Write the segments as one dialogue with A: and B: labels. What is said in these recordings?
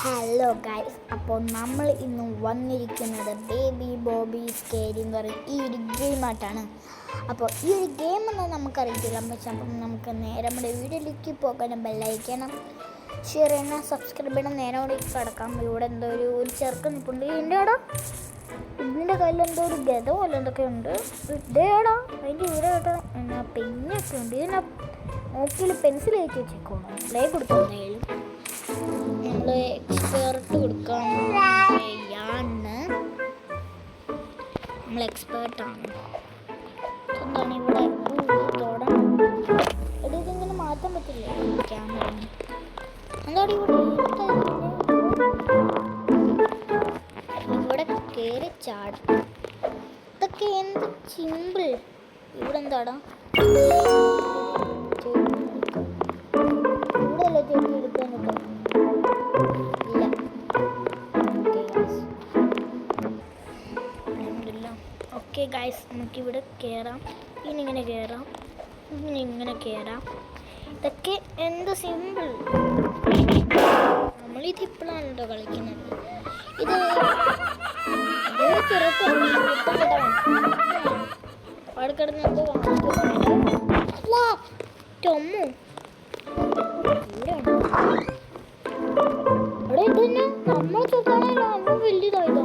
A: Hello guys, അപ്പോൾ നമ്മൾ ഇന്ന് വന്നിരിക്കുന്നത് ബേബി ബോബി സ്കേറ്റിംഗ് പറയും ഈ ഒരു ഗെയിമായിട്ടാണ്. അപ്പോൾ ഈ ഒരു ഗെയിം ഒന്നും നമുക്കറിയത്തില്ല, പക്ഷെ അപ്പം നമുക്ക് നേരെ നമ്മുടെ വീഡിയോയിലേക്ക് പോകാനും ബെല്ലൈക്കണം, ഷെയർ ചെയ്യണം, സബ്സ്ക്രൈബ് ചെയ്യണം. നേരെ കൂടി കിടക്കാം. ഇവിടെ എന്തോ ഒരു ചെറുക്കൻ നിൽപ്പുണ്ട്. ഇതിൻ്റെടാ ഇതിൻ്റെ കയ്യിൽ എന്തോ ഒരു ഗത പോലെ എന്തൊക്കെ ഉണ്ട്. ഇതേടാ അതിൻ്റെ ഇവിടെ കേട്ടോ എന്നാ പെന്നൊക്കെ ഉണ്ട്. ഇതിനെ നോക്കിയിൽ പെൻസിൽ കയറ്റി വെച്ചേക്കോളൂ. പ്ലേ കൊടുക്കുന്നതായാലും നമ്മൾ എക്സ്പേർട്ട് കൊടുക്കാൻ നമ്മൾ എക്സ്പേർട്ടാണ്. എന്താണ് ഇവിടെ തൊടണം. ഇതിങ്ങനെ മാറ്റാൻ പറ്റില്ലേ ക്യാമറ? എന്താണ് ഇവിടെ കയറി ചാടും. ഇതൊക്കെ എന്ത് സിമ്പിൾ. ഇവിടെ എന്താടാ ഇവിടെ അല്ലേ ചെടി എടുക്കാൻ കിട്ടും. ഓക്കെ ഗൈസ്, നമുക്കിവിടെ കയറാം. ഇനിങ്ങനെ കയറാം, ഇങ്ങനെ കയറാം. ഇതൊക്കെ എന്ത് സിമ്പിൾ. നമ്മളിത് ഇപ്പോഴാണ് കേട്ടോ കളിക്കുന്നത്. ഇത് അവിടെ കിടന്ന് എന്തോ ചൊമ്മു ഇവിടെ ഇതന്നെ നമ്മൾ ചോദിക്കാനല്ലോ അമ്മ വലിയതായതോ.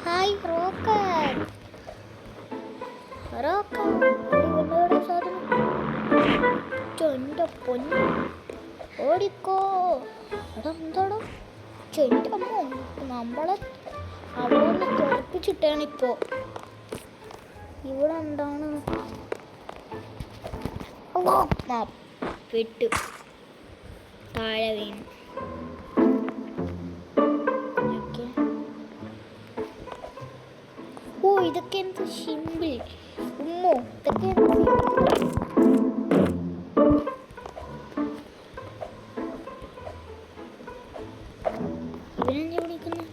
A: ഹായ് റോക്കറ്റ് പൊന്നു ഓടിക്കോ. അവിടെ എന്താടോ ചെണ്ടമ്മോ നമ്മളെ അവിടെ ഒന്ന് തെറിപ്പിച്ചിട്ടാണ് ഇപ്പോ. ഇവിടെ എന്താണ് പെട്ടു താഴെ വീണു. ഓ ഇതൊക്കെ എന്ത് സിമ്പിൾ. ഉമ്മോ ഇതൊക്കെ ഇവനെന്താ വിളിക്കുന്നത്?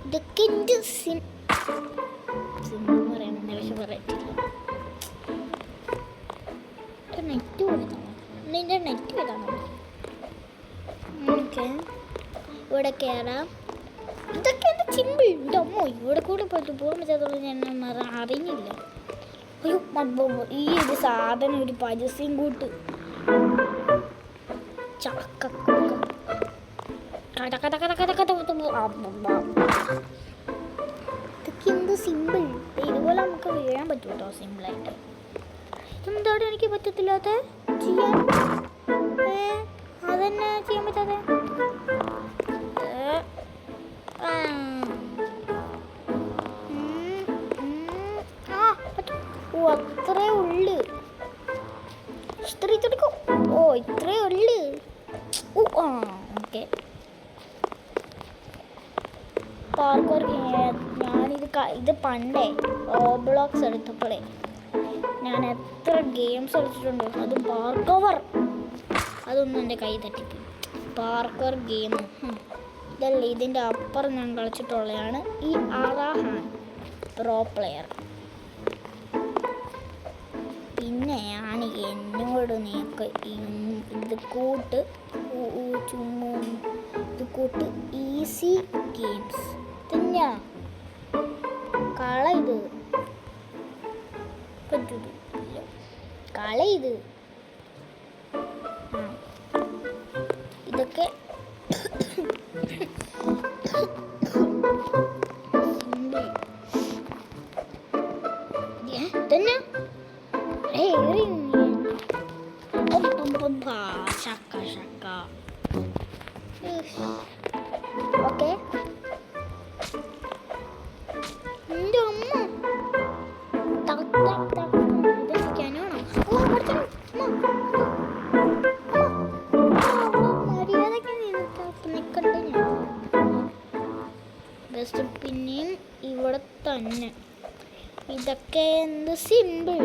A: ഇതൊക്കെ എന്ത് സിമ്പിൾ പറയാൻ പക്ഷെ പറയത്തില്ല. നെറ്റ് പോയതാണോ? നിന്റെ നെറ്റ് പോയതാണോ? ഓക്കെ ഇവിടെ കയറാം. ഇതൊക്കെ എന്താ സിമ്പിൾ. എൻ്റെ അമ്മോ ഇവിടെ കൂടെ പോയിട്ട് പോകാൻ പറ്റാത്തതുകൊണ്ട് ഞാൻ അറിഞ്ഞില്ല. അയ്യോ ഈ ഒരു സാധനം ഒരു പരസ്യം കൂട്ട് ചക്ക ഇതൊക്കെ എന്ത് സിമ്പിൾ. ഇതുപോലെ നമുക്ക് വീഴാൻ പറ്റും കേട്ടോ സിമ്പിളായിട്ട്. എന്താണ് എനിക്ക് പറ്റത്തില്ലാത്ത ചെയ്യാൻ? അതന്നെ ചെയ്യാൻ പറ്റാതെ. ഓ അത്രേ ഉള്ളു. ഓ ഇത്രേ ഉള്ളു. ഓ ആ ഓക്കെ. പാർക്കോർ ഇത് പണ്ടേ റോബ്ലോക്സ് എടുത്തപ്പോഴേ ഞാൻ എത്ര ഗെയിംസ് കളിച്ചിട്ടുണ്ട്. അതും പാർക്കോവർ അതൊന്നും എൻ്റെ കൈ തട്ടിപ്പോയി. പാർക്കോർ ഗെയിം ഇതല്ല, ഇതിൻ്റെ അപ്പുറം ഞാൻ കളിച്ചിട്ടുള്ളതാണ് ഈ ആറാഹാൻ പ്രോ പ്ലെയർ. പിന്നെ ആണ് എന്നോട് നീക്ക് ഇത് കൂട്ട് ഈസി ഗെയിംസ് തന്നെയാ കള. ഇത് പറ്റൂല കള. ഇത് ഇതൊക്കെ തന്നെ ഓക്കെ. എൻ്റെ അമ്മ ബെസ്റ്റ്. പിന്നെയും ഇവിടെ തന്നെ ഇതൊക്കെ എന്ത് സിമ്പിൾ.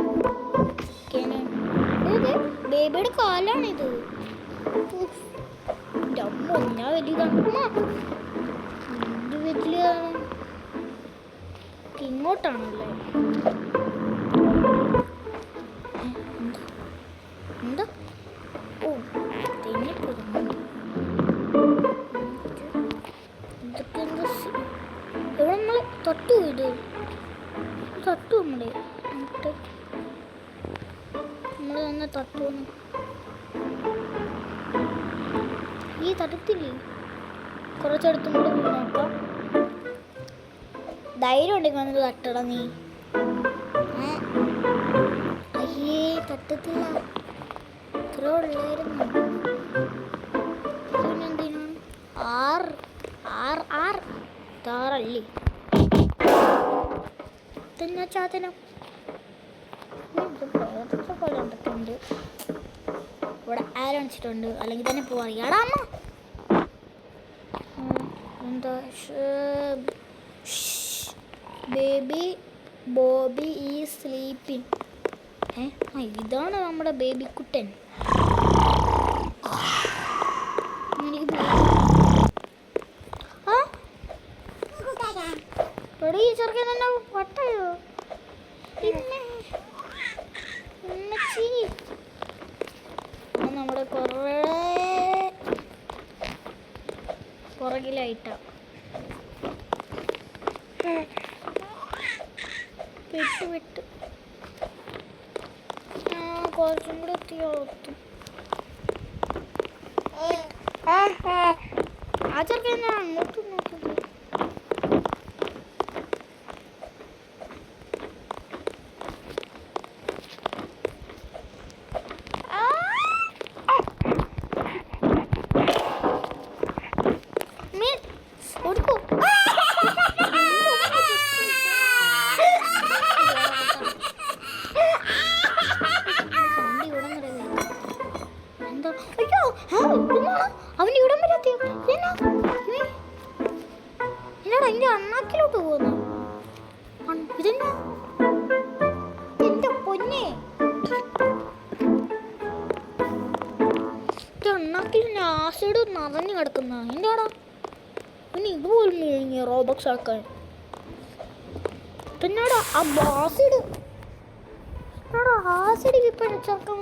A: ബേബിയുടെ കാലാണിത്. ഞാൻ വലിയതാണ്. എന്ത് വലിയതാണ്. ഇങ്ങോട്ടാണല്ലേ? എന്താ? ഓ തെന്നിപ്പോകുന്നു. ഇതൊക്കെ എന്താ? ഇവിടെ നമ്മൾ തട്ടു ഇത് തട്ടു നമ്മള് തന്നെ തട്ടുവന്ന് ഈ തട്ടത്തില്ലേ? കുറച്ചെടുത്തും കൂടെ നോക്കാം. ധൈര്യം ഉണ്ടെങ്കിൽ വന്നിട്ട് തട്ടട നീ. അയ്യേ തട്ടത്തില്ല. ഇത്ര ഉള്ളായിരുന്നു. പിന്നെന്തിനാണ് ആറ് ആറ് ആറ് താറല്ലേ? ഇതെന്നാ ചാതനം? പോലെ എന്തൊക്കെയുണ്ട് ഇവിടെ. ആരണിച്ചിട്ടുണ്ട് അല്ലെങ്കിൽ തന്നെ പോവാറിയാടാ അമ്മ. എന്താ? ബേബി ബോബി ഈ സ്ലീപ്പിംഗ്. ഇതാണ് നമ്മുടെ ബേബി കുട്ടൻ. ഈ ചെറുക്കൻ തന്നെ വട്ടയോ? നമ്മുടെ കുറേ പുറകിലായിട്ടാ വിട്ട് കുറച്ചും കൂടെ എത്തിയോത്തും. ആ ചെറുക്കൻ ഞാൻ അങ്ങോട്ടും നോക്കുന്നത്. അവൻ്റെ ഇവിടം വരെ എത്തിയോ? എന്നാടാ എൻ്റെ അണ്ണാക്കിലോട്ട് പോകുന്നു. ഇതെന്നാ എൻ്റെ പൊന്നെ? അണ്ണാക്കിൽ ആസിഡ് നിറഞ്ഞു കിടക്കുന്ന എന്താടാ? പിന്നെ ഇതുപോലും കഴിഞ്ഞ റോബക്സ് ആക്കാൻ പിന്നാടാ ആ ആസിഡ് ആസിഡ് ഇപ്പം ചെറുക്കൻ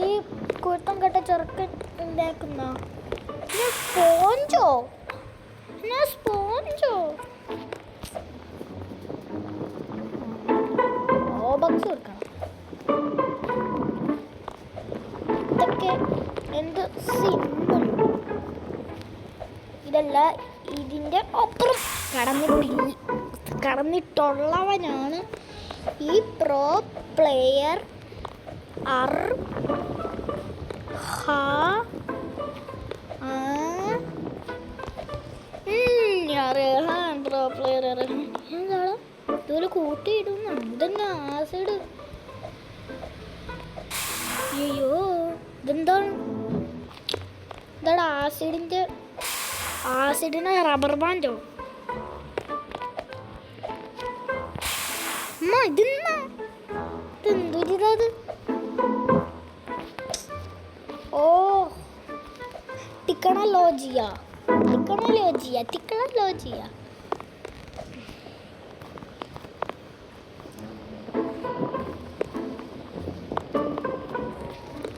A: ഈ കുരുത്തം കെട്ട ചെറുക്കൻ ഉണ്ടാക്കുന്ന സ്പോഞ്ചോ റോബക്സ് കൊടുക്കണം. ഇതൊക്കെ എന്ത് സിമ്പിൾ. ഇതല്ല ഇതിൻ്റെ അപ്പുറം കടന്നിട്ടുള്ളവനാണ് ഈ പ്രോ പ്ലെയർ പ്രോ പ്ലെയർ എന്താണ് ഇതുപോലെ കൂട്ടിയിടുന്ന ഇതെന്നാ ആസിഡ്? അയ്യോ ഇതെന്താണ്? ആസിഡിന് റബ്ബർ ബാൻഡോ? അമ്മ ഇതെന്തൊരിതത്? ഓ ടിക്കണോളജിയ.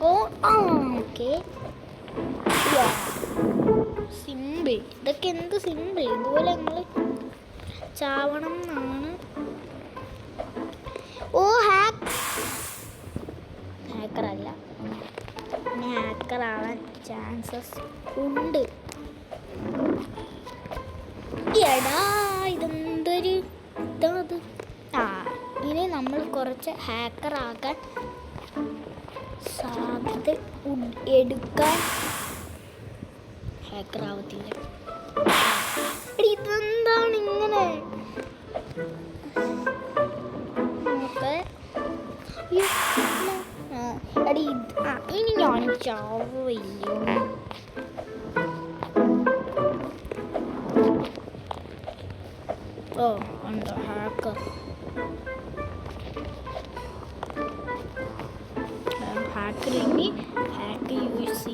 A: Okay simple. ഇതൊക്കെ എന്ത് സിമ്പിൾ. ഇതുപോലെ നമ്മൾ ചാവണം എന്നാണ്. ഓ ഹാക്കറല്ല, ഹാക്കറാവാൻ ചാൻസസ് ഉണ്ട്. എടാ ഇതെന്തൊരു ഇതാത്? ഇനി നമ്മൾ കുറച്ച് ഹാക്കറാകാൻ സാധ്യത എടുക്കാൻ ഹാക്കറാവത്തില്ല. ഇതെന്താണ് ഇങ്ങനെ? ഇനി ഞാൻ ചാവയില്ലോ. ഓ ഉണ്ടോ ഹാക്കർ? ഹാക്കറിനി ഹാക്ക് യൂസ്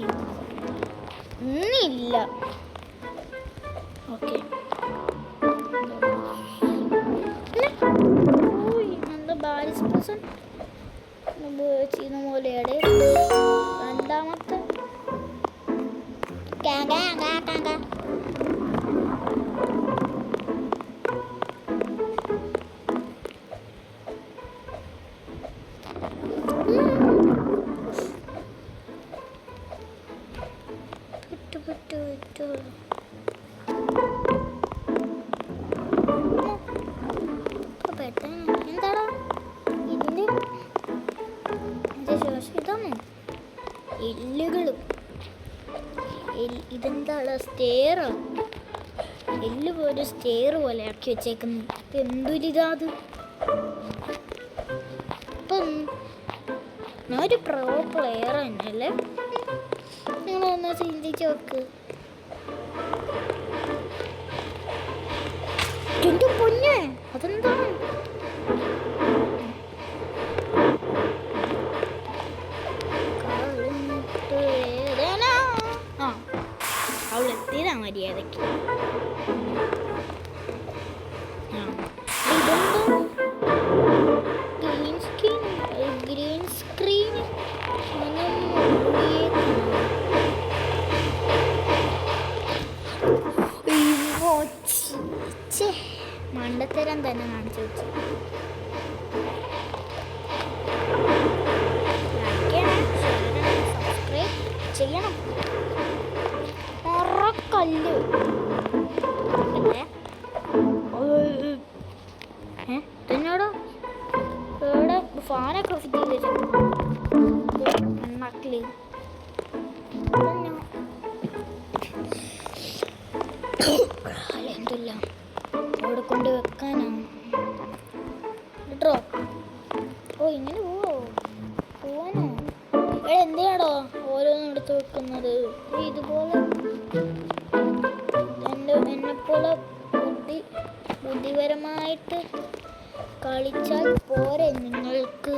A: ചെയ്യുന്നില്ല. ഓക്കെ പേഴ്സൺ ചെയ്യുന്ന പോലെയാണ്. രണ്ടാമത്തെ എന്താടാ ഇതിന്റെ ശേഷം ഇതാണോ എല്ലുകളും ഇതെന്താണ് സ്റ്റെയറോ? എല്ല് പോലെ സ്റ്റെയർ പോലെ ആക്കി വെച്ചേക്കുന്നു. എന്തൊരിതാ അത്? ഇപ്പം ഞാൻ ഒരു പ്രോ പ്ലെയർ തന്നെയല്ലേ? നിങ്ങളൊന്ന് ചിന്തിച്ച് നോക്ക്. എന്റെ പൊന്നെ അതെന്താണ്? അവളെത്തിയതാ മര്യാദക്ക്. ഗ്രീൻ സ്ക്രീൻ മണ്ടത്തരം തന്നെ കാണിച്ചു വെച്ചു. സബ്സ്ക്രൈബ് ചെയ്യണം. കല്ല് എന്നോടോ ഇവിടെ ഫാനൊക്കെ ഫിറ്റ് ചെയ്ത് വെച്ചാൽ എന്തില്ല അവിടെ കൊണ്ട് വെക്കാനാണ് കേട്ടോ. ഓ ഇങ്ങനെ പോവാനോ? ഇവിടെ എന്തിനാടോ ഓരോന്നും എടുത്ത് വെക്കുന്നത്? ഇതുപോലെ എന്നെപ്പോലെ ബുദ്ധിപരമായിട്ട് കളിച്ചാൽ പോരെ നിങ്ങൾക്ക്?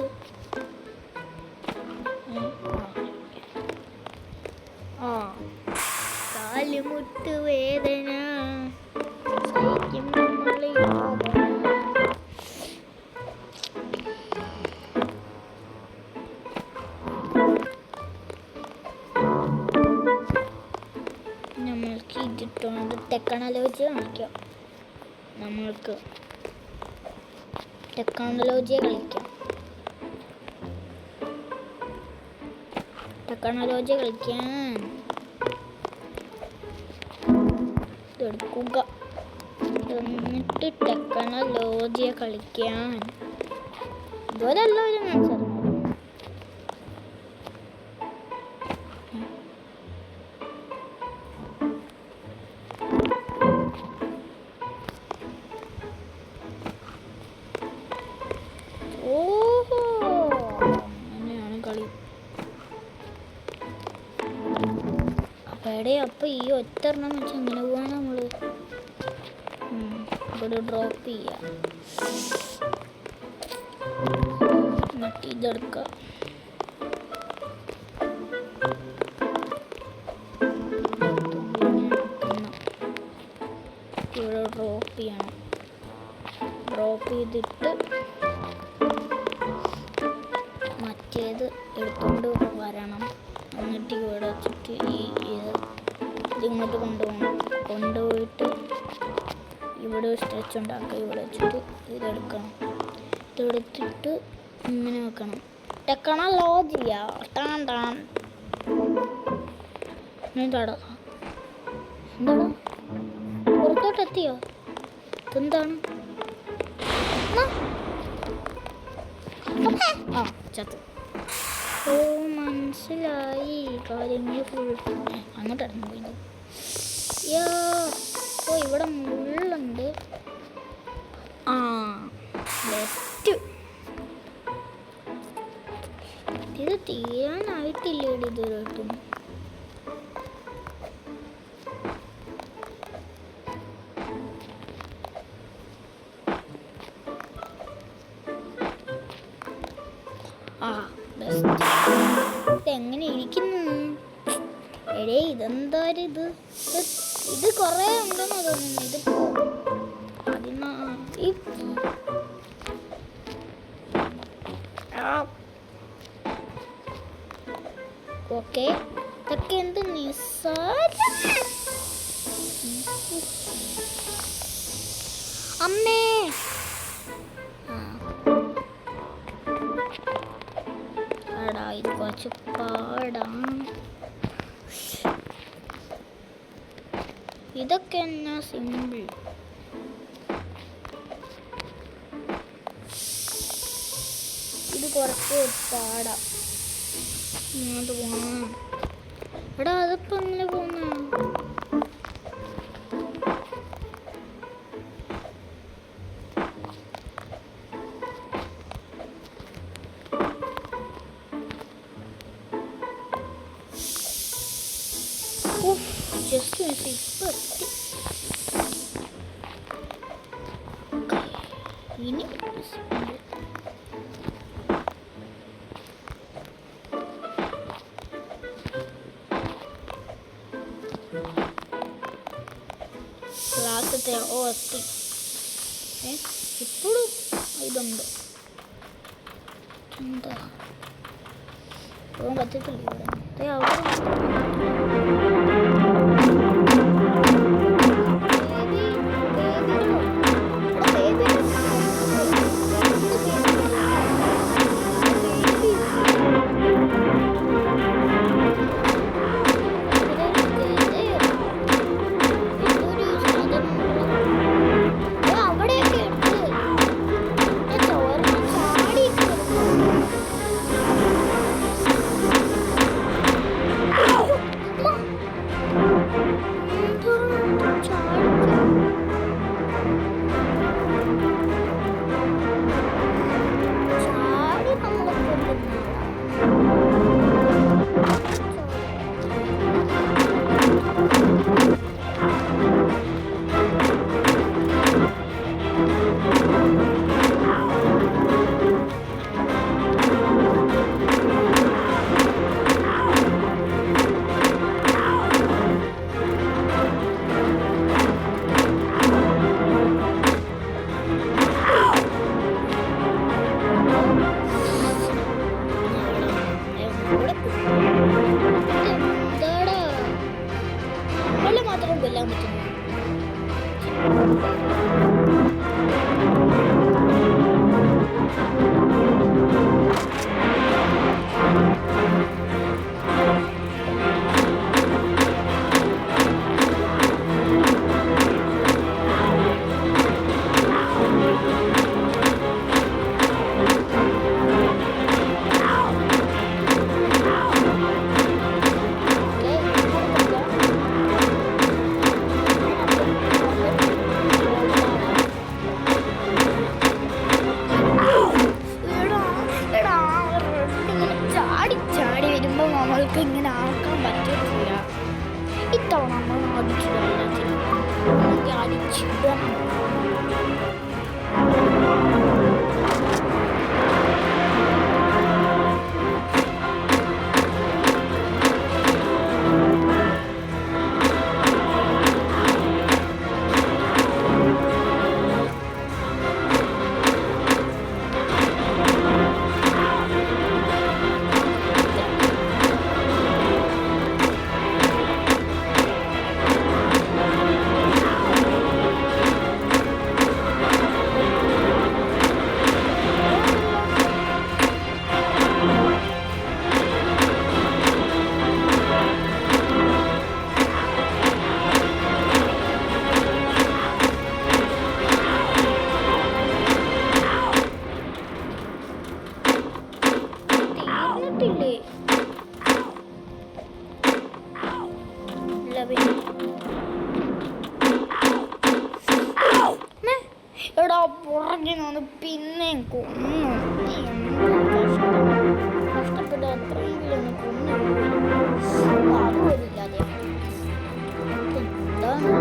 A: കാലുമുട്ട് വേദന സഹിക്കും നമ്മൾക്ക് ഇതിട്ടുണ്ട്. ടെക്നോളജി കാണിക്കാം. നമ്മൾക്ക് ടെക്നോളജിയെ കളിക്കാം. ടെക്നോളജി കളിക്കാൻ ഇതെടുക്കുക. എന്നിട്ട് ടെക്നോളജിയെ കളിക്കാൻ ഇതുപോലെ എല്ലാവരും കാണിച്ചത്. ഓഹോ അങ്ങനെയാണ് കളി. അപ്പം ഈ ഒറ്റെണ്ണം വെച്ച് എങ്ങനെ പോവാണ് നമ്മൾ? ഇവിടെ ഡ്രോപ്പ് ചെയ്യാം. എന്നിട്ട് ഇതെടുക്കാം. ഇവിടെ ഡ്രോപ്പ് ചെയ്യണം. ഡ്രോപ്പ് ചെയ്തിട്ട് മറ്റേത് എടുത്തുകൊണ്ട് വരണം. എന്നിട്ട് ഇവിടെ വെച്ചിട്ട് ഇതിങ്ങോട്ട് കൊണ്ടുപോയിട്ട് ഇവിടെ സ്ട്രെച്ച് ഉണ്ടാക്കുക. ഇവിടെ വെച്ചിട്ട് ഇതെടുക്കണം. ഇതെടുത്തിട്ട് ഇങ്ങനെ വെക്കണം. ടെക്നോളജിയാ എന്താടാ പുറത്തോട്ടെത്തിയോ? ഇതെന്താണ്? ആ ചത്തു. ഓ മനസ്സിലായി കാര്യങ്ങൾ ഫുൾ. അങ്ങോട്ടായിരുന്നു പോയത്. ഓ ഇവിടെ മുള്ളുണ്ട്. ആ ബെസ്റ്റ്. ഇത് തീരാനായിട്ടില്ല ഇതുവരെയായിട്ടും. ആ ബെസ്റ്റ്. ഇതെങ്ങനെ ഇരിക്കുന്നു? എടേ ഇതെന്താ ഇത് കുറേ ഉണ്ടെന്ന് തോന്നുന്നു. ഇതിപ്പോ ഓക്കെ, ഇതൊക്കെ എന്ത് നിസ്സാരം. അമ്മേ ആടാ, ഇത് കുറച്ച് പാടാ. ഇതൊക്കെ എന്നാ സിമ്പിൾ. ഇത് കുറച്ച് പാടാ. അത് പോണം. എടാ, അതിപ്പോ എങ്ങനെ പോന്ന? ജസ്റ്റ് ഇപ്പൊ എത്തി. ഇനി ക്ലാസ്സത്തെ എത്തി. ഇപ്പോഴും ഇതുണ്ട്. എന്താ ഇപ്പോഴും കത്തിട്ടില്ല ഇവിടെ. നമ്മൾക്ക് ഇങ്ങനെ ആക്കാൻ പറ്റത്തില്ല. ഇത്തവണ നമ്മൾ അടിച്ചിടണം. എടാ പുറകിനൊന്ന് പിന്നെയും കൊന്നു. കഷ്ടപ്പെട്ട് അത്രയെങ്കിലും ഒന്ന് കൊന്നു. അതുപോലില്ലാതെ എന്താണ്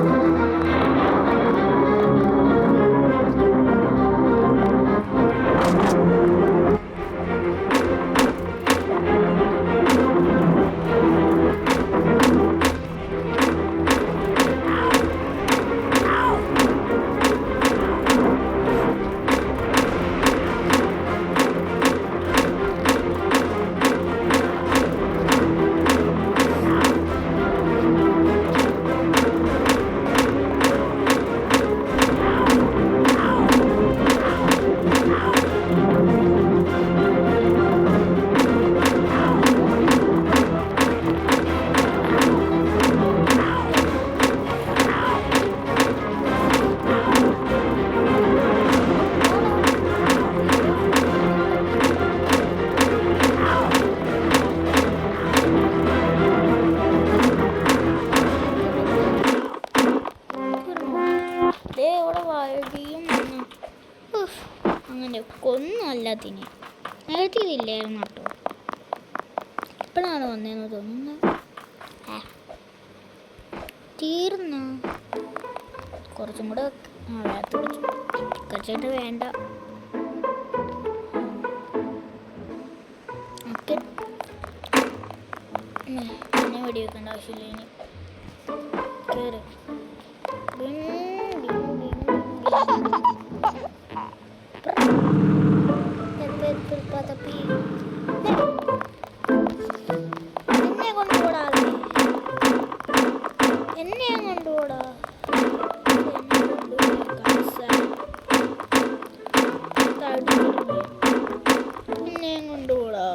A: ഇവിടെ വഴിയും അങ്ങനെ കൊന്നും എല്ലാത്തിനെ നേരത്തെ ഇതില്ലായിരുന്നു കേട്ടോ. ഇപ്പോഴാണ് വന്നതെന്ന് തോന്നുന്നു. തീർന്നു. കുറച്ചും കൂടെ കുറച്ചായിട്ട് വേണ്ട. ഓക്കെ, പിന്നെ വെടിവെക്കേണ്ട ആവശ്യമില്ല. ഇനി കയറി എന്നെ കൊണ്ടുപോടാതെ, എന്നെ കൊണ്ടുപോടാ. എന്നെ കൊണ്ടുപോടാ.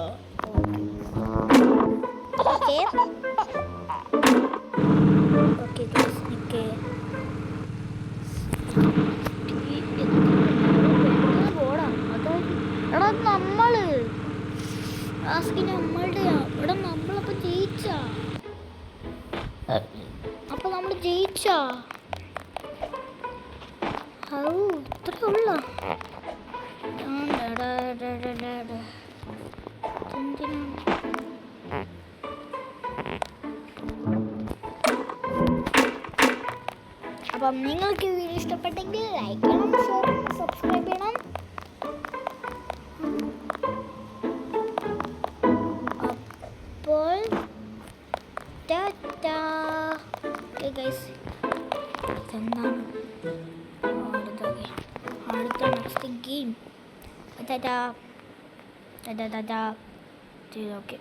A: ഓക്കെ ഓക്കെ നിൽക്കേ. എടാ നമ്മള് നമ്മളുടെയാ. എടാ നമ്മളപ്പോ ജയിച്ചാ. അപ്പൊ നമ്മള് ജയിച്ചാ. ഇത്ര ഉള്ള അപ്പം നിങ്ങൾക്ക് വീഡിയോ ഇഷ്ടപ്പെട്ടെങ്കിൽ ലൈക്ക് ചെയ്യണം, ഷെയർ ചെയ്യണം, സബ്സ്ക്രൈബ് ചെയ്യണം. അപ്പോൾ ടാറ്റാ. ഓക്കെ ഗൈസ്, ഇതെന്താണ് അടുത്ത next game. Tata Tata Tata. Okay.